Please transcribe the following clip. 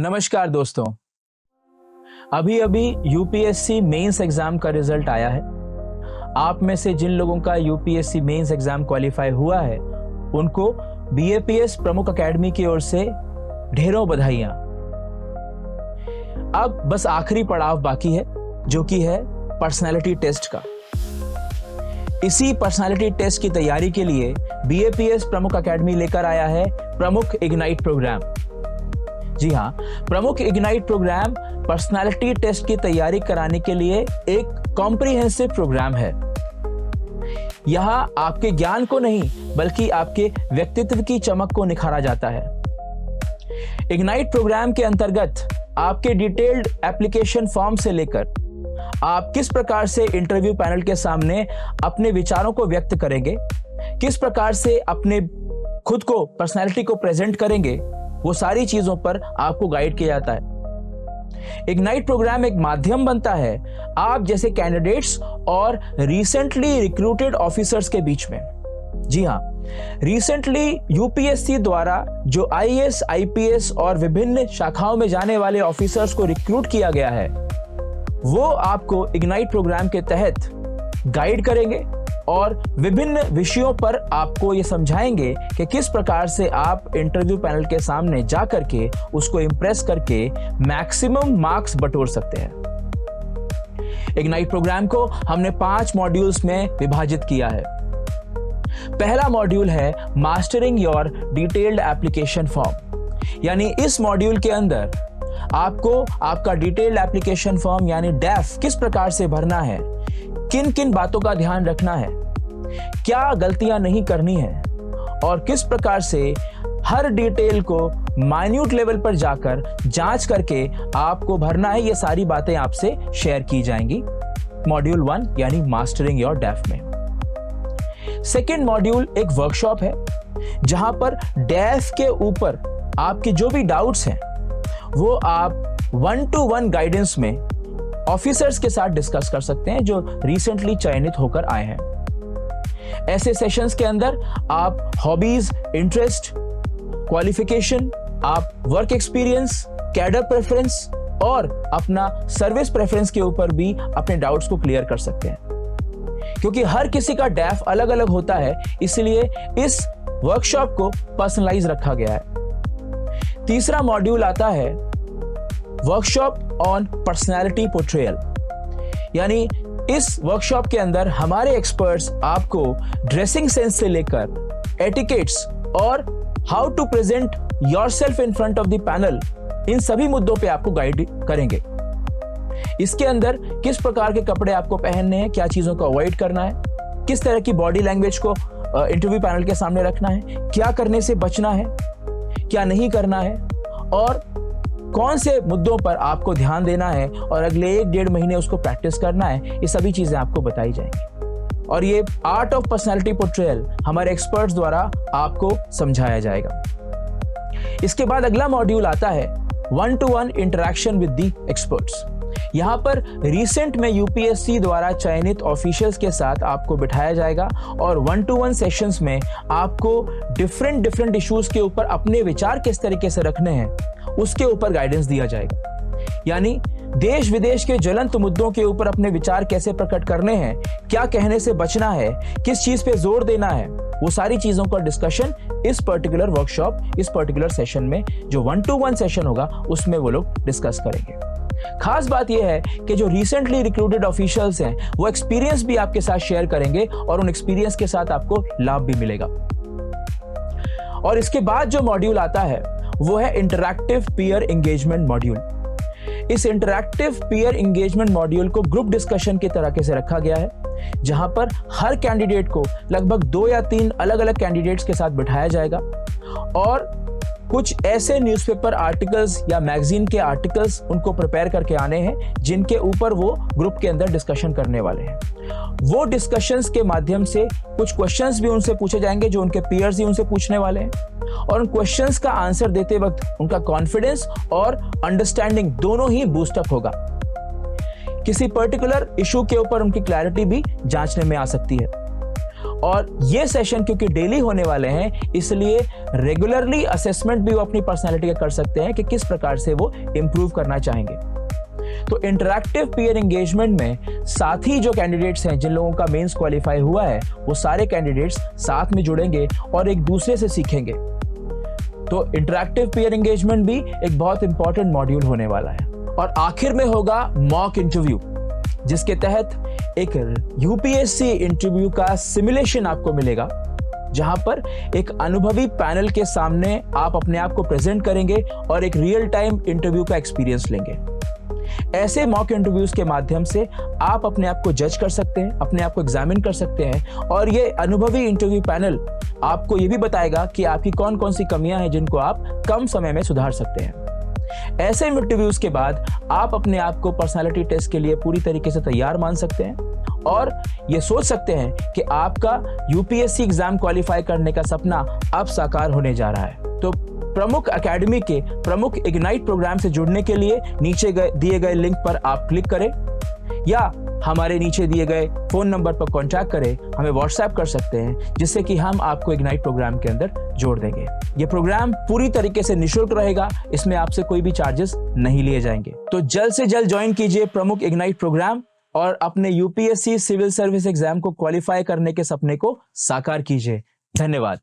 नमस्कार दोस्तों, अभी अभी यूपीएससी मेंस एग्जाम का रिजल्ट आया है। आप में से जिन लोगों का यूपीएससी मेंस एग्जाम क्वालिफाई हुआ है उनको बीएपीएस प्रमुख एकेडमी की ओर से ढेरों बधाइयां। अब बस आखिरी पड़ाव बाकी है जो कि है पर्सनालिटी टेस्ट का। इसी पर्सनालिटी टेस्ट की तैयारी के लिए बीएपीएस प्रमुख एकेडमी लेकर आया है प्रमुख इग्नाइट प्रोग्राम। जी हाँ, प्रमुख इग्नाइट प्रोग्राम पर्सनालिटी टेस्ट की तैयारी कराने के लिए एक कॉम्प्रिहेंसिव प्रोग्राम है। यहां आपके ज्ञान को नहीं बल्कि आपके व्यक्तित्व की चमक को निखारा जाता है। इग्नाइट प्रोग्राम के अंतर्गत आपके डिटेल्ड एप्लीकेशन फॉर्म से लेकर आप किस प्रकार से इंटरव्यू पैनल के सामने अपने विचारों को व्यक्त करेंगे, किस प्रकार से अपने खुद को पर्सनालिटी को प्रेजेंट करेंगे, वो सारी चीजों पर आपको गाइड किया जाता है। इग्नाइट प्रोग्राम एक माध्यम बनता है आप जैसे कैंडिडेट्स और रिसेंटली रिक्रूटेड ऑफिसर्स के बीच में। जी हाँ, रिसेंटली यूपीएससी द्वारा जो आईएएस, आईपीएस और विभिन्न शाखाओं में जाने वाले ऑफिसर्स को रिक्रूट किया गया है वो आपको इग्नाइट प्रोग्राम के तहत गाइड करेंगे और विभिन्न विषयों पर आपको ये समझाएंगे कि किस प्रकार से आप इंटरव्यू पैनल के सामने जा करके उसको इंप्रेस करके मैक्सिमम मार्क्स बटोर सकते हैं। इग्नाइट प्रोग्राम को हमने 5 मॉड्यूल्स में विभाजित किया है। पहला मॉड्यूल है mastering your detailed application form, यानी इस मॉड्यूल के अंदर आपको आपका डिटेल्ड एप्लीकेशन फॉर्म यानी डैफ किस प्रकार से भरना है, किन किन बातों का ध्यान रखना है, क्या गलतियां नहीं करनी है और किस प्रकार से हर डिटेल को माइन्यूट लेवल पर जाकर जांच करके आपको भरना है। ये सारी बातें आपसे शेयर की जाएंगी मॉड्यूल 1 यानी मास्टरिंग योर डैफ में। सेकेंड मॉड्यूल एक वर्कशॉप है जहां पर डैफ के ऊपर आपके जो भी डाउट्स हैं वो आप 1-to-1 गाइडेंस में ऑफिसर्स के साथ डिस्कस कर सकते हैं जो रिसेंटली चयनित होकर आए हैं। ऐसे सेशंस के अंदर आप हॉबीज, इंटरेस्ट, क्वालिफिकेशन, आप वर्क एक्सपीरियंस, कैडर प्रेफरेंस और अपना सर्विस प्रेफरेंस के ऊपर भी अपने डाउट्स को क्लियर कर सकते हैं। क्योंकि हर किसी का डैफ अलग अलग होता है, इसलिए इस वर्कशॉप को पर्सनलाइज रखा गया है। तीसरा मॉड्यूल आता है वर्कशॉप ऑन पर्सनालिटी पोर्ट्रेयल, यानी इस वर्कशॉप के अंदर हमारे एक्सपर्ट्स आपको ड्रेसिंग सेंस से लेकर एटिकेट्स और how to present yourself in front of the panel, इन सभी मुद्दों पे आपको गाइड करेंगे। इसके अंदर किस प्रकार के कपड़े आपको पहनने हैं, क्या चीजों को अवॉइड करना है, किस तरह की बॉडी लैंग्वेज को इंटरव्यू पैनल के सामने रखना है, क्या करने से बचना है, क्या नहीं करना है और कौन से मुद्दों पर आपको ध्यान देना है और अगले 1-1.5 महीने उसको प्रैक्टिस करना है, ये सभी चीजें आपको बताई जाएंगी। और ये आर्ट ऑफ पर्सनालिटी पोर्ट्रेयल हमारे एक्सपर्ट्स द्वारा आपको समझाया जाएगा। इसके बाद अगला मॉड्यूल आता है 1-to-1 interaction with the experts. यहाँ पर रिसेंट में यूपीएससी द्वारा चयनित ऑफिशियल्स के साथ आपको बिठाया जाएगा और 1-to-1 सेशंस में आपको डिफरेंट इश्यूज के ऊपर अपने विचार किस तरीके से रखने हैं उसके ऊपर गाइडेंस दिया जाएगा। यानी देश विदेश के ज्वलंत मुद्दों के ऊपर अपने विचार कैसे प्रकट करने हैं, क्या कहने से बचना है, किस चीज पे जोर देना है, वो सारी चीजों का डिस्कशन इस पर्टिकुलर वर्कशॉप, इस पर्टिकुलर सेशन में जो 1-to-1 सेशन होगा उसमें वो लोग डिस्कस करेंगे। खास बात यह है कि जो रिसेंटली रिक्रूटेड ऑफिशियल्स हैं वो एक्सपीरियंस भी आपके साथ शेयर करेंगे और उन एक्सपीरियंस के साथ आपको लाभ भी मिलेगा। और इसके बाद जो मॉड्यूल आता है वो है इंटरैक्टिव पीयर एंगेजमेंट मॉड्यूल। इस इंटरैक्टिव पीयर एंगेजमेंट मॉड्यूल को ग्रुप डिस्कशन के तरीके से रखा गया है जहां पर हर कैंडिडेट को लगभग 2 या 3 अलग अलग कैंडिडेट्स के साथ बिठाया जाएगा और कुछ ऐसे न्यूज़पेपर आर्टिकल्स या मैगजीन के आर्टिकल्स उनको प्रिपेयर करके आने हैं जिनके ऊपर वो ग्रुप के अंदर डिस्कशन करने वाले हैं। वो डिस्कशंस के माध्यम से कुछ क्वेश्चंस भी उनसे पूछे जाएंगे जो उनके पीयर्स ही उनसे पूछने वाले हैं और उन क्वेश्चंस का आंसर देते वक्त उनका कॉन्फिडेंस और अंडरस्टैंडिंग दोनों ही बूस्टअप होगा। किसी पर्टिकुलर इशू के ऊपर उनकी क्लैरिटी भी जांचने में आ सकती है। और ये सेशन क्योंकि डेली होने वाले हैं इसलिए रेगुलरली असेसमेंट भी वो अपनी पर्सनालिटी का कर सकते हैं कि किस प्रकार से वो इंप्रूव करना चाहेंगे। तो इंटरैक्टिव पीयर एंगेजमेंट में साथी जो कैंडिडेट्स हैं, जिन लोगों का मेंस क्वालिफाई हुआ है, वो सारे कैंडिडेट्स साथ में जुड़ेंगे और एक दूसरे से सीखेंगे। तो इंटरैक्टिव पीयर एंगेजमेंट भी एक बहुत इंपॉर्टेंट मॉड्यूल होने वाला है। और आखिर में होगा मॉक इंटरव्यू, जिसके तहत एक यूपीएससी इंटरव्यू का सिमुलेशन आपको मिलेगा, जहां पर एक अनुभवी पैनल के सामने आप अपने आप को प्रेजेंट करेंगे और एक रियल टाइम इंटरव्यू का एक्सपीरियंस लेंगे। ऐसे मॉक इंटरव्यूज के माध्यम से आप अपने आप को जज कर सकते हैं, अपने आप को एग्जामिन कर सकते हैं, और ये अनुभवी इंटरव्यू पैनल आपको ये भी बताएगा कि आपकी कौन कौन सी कमियां हैं जिनको आप कम समय में सुधार सकते हैं। ऐसे इंटरव्यूज के बाद आप अपने आप को पर्सनालिटी टेस्ट के लिए पूरी तरीके से तैयार मान सकते हैं और ये सोच सकते हैं कि आपका यूपीएससी एग्जाम क्वालिफाई करने का सपना अब साकार होने जा रहा है। तो प्रमुख एकेडमी के प्रमुख इग्नाइट प्रोग्राम से जुड़ने के लिए नीचे दिए गए लिंक पर आप क्लिक करें या हमारे नीचे दिए गए फोन नंबर पर कॉन्टैक्ट करें, हमें व्हाट्सएप कर सकते हैं, जिससे कि हम आपको इग्नाइट प्रोग्राम के अंदर जोड़ देंगे। ये प्रोग्राम पूरी तरीके से निःशुल्क रहेगा, इसमें आपसे कोई भी चार्जेस नहीं लिए जाएंगे। तो जल्द से जल्द ज्वाइन कीजिए प्रमुख इग्नाइट प्रोग्राम और अपने यूपीएससी सिविल सर्विस एग्जाम को क्वालिफाई करने के सपने को साकार कीजिए। धन्यवाद।